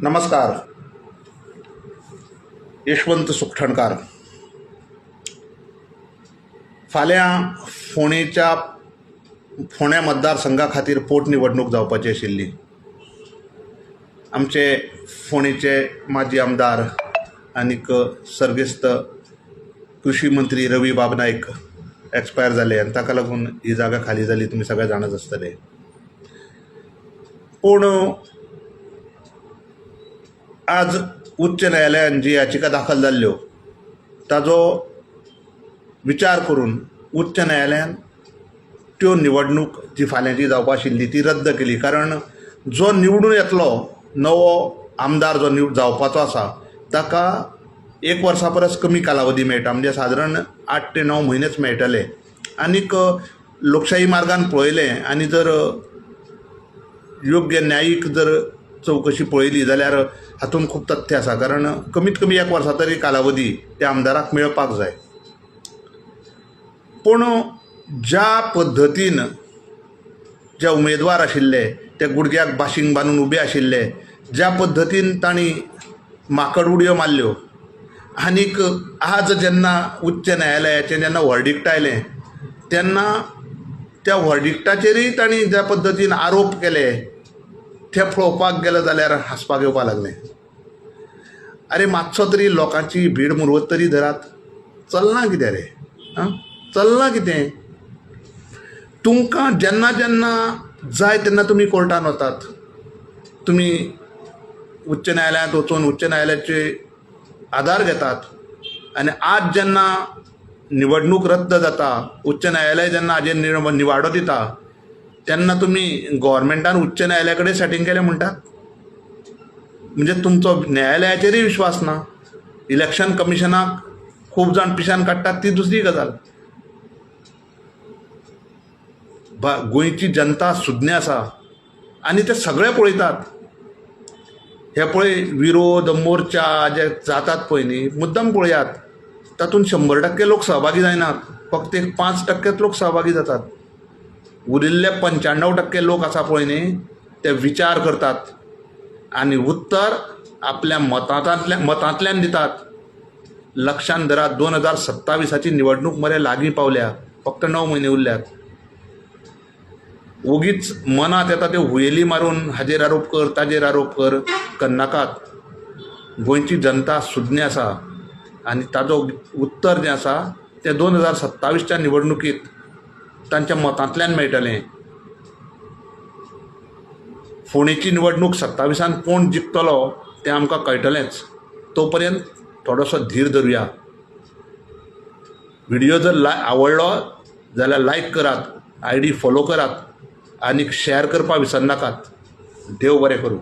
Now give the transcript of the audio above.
नमस्कार. यशवंत सुखटणकार. फाल्यां फोंड्या मतदारसंघा खातीर पोटनिवडणूक जावपाची आशिल्ली. आमचे फोंडेचे माजी आमदार आनीक सर्गेस्त कृषी मंत्री रवी बाब नायक एक्सपायर जाले आनी ताका लागून ही जागा खाली जाली, तुमी सगळे जाणत आसतले. पूण आज उच्च न्यायालयान जी याचिका दाखल जाल्ल्यो ताजो विचार करून उच्च न्यायालयान त्यो निवडणूक जी फाल्यांची जावपा आशिल्ली ती रद्द केली. कारण जो निवडून येतलो नवो आमदार जो जावपाचो आसा ताका 1 वर्सा परस कमी कालावधी मेळटा, म्हणजे सादारण 8 ते 9 म्हयनेच मेळटले. आनीक लोकशाही मार्गान पळयलें आनी जर योग्य न्यायीक जर चौकशी पळयली जाल्यार हातूंत खूब तथ्य आसा. कारण कमीत कमी 1 वर्सा तरी कालावधी त्या आमदाराक मेळपाक जाय. पूण ज्या पद्दतीन जे उमेदवार आशिल्ले ते गुडघ्याक बाशिंग बांदून उबे आशिल्ले, ज्या पद्दतीन तांणी माकड उडयो मारल्यो, आनीक आज जेन्ना उच्च न्यायालयाचें जेन्ना वर्डिक्ट आयलें तेन्ना त्या वर्डिक्टाचेरय तांणी ज्या पद्दतीन आरोप केले ते पळोवपाक गेले जाल्यार हांसपाक येवपाक लागलें. अरे मातसो तरी लोकांची भीड मुरवत तरी धरात. चलना कितें रे? चलना कितें? तुमकां जेन्ना जेन्ना जाय तेन्ना तुमी कोर्टान वतात, तुमी उच्च न्यायालयांत वचून उच्च न्यायालयाचे आदार घेतात. आनी आज जेन्ना निवडणूक रद्द जाता, उच्च न्यायालय जेन्ना हाजेर निवाडो दिता तेन्ना तुमी गव्हर्मेंटान उच्च न्यायालया कडेन सेटींग केलें म्हणटात. म्हणजे तुमचो न्यायालयाचेरय विश्वास ना. इलेक्शन कमिशनाक खूब जाण पिशान काडटात ती दुसरी गजाल. गोंयची जनता सुज्ञ आसा आनी ते सगळे पळयतात. हे पळय विरोध मोर्चा जे जातात पळय न्ही, मुद्दम पळयात, तातूंत 100% लोक सहभागी जायनात. फक्त 5% लोक सहभागी जातात. उरिल्ले 95% लोक आसा पळय न्ही ते विचार करतात आनी उत्तर आपल्या मतांतल्यान दितात. लक्षांत धरात 2027ची निवडणूक मरे लागीं पावल्या, फक्त 9 म्हयने उरल्यात. उगीच मनात येता ते हुयेली मारून हाजेर आरोप कर ताजेर आरोप कर करनाकात. गोंयची जनता सुज्ञ आसा आनी ताजो उत्तर जें आसा तें 2027च्या निवडणुकीत तांच्या मतांतल्यान मेळटलें. फोंडेची निवडणूक 27 कोण जिखतलो तें आमकां कळटलेंच. तो पर्यंत थोडोसो धीर धरुया. व्हिडिओ जर आवडलो जाल्यार लायक करात, ID फॉलो करात आनी शेअर करपाक विसरनाकात. देव बरें करूं.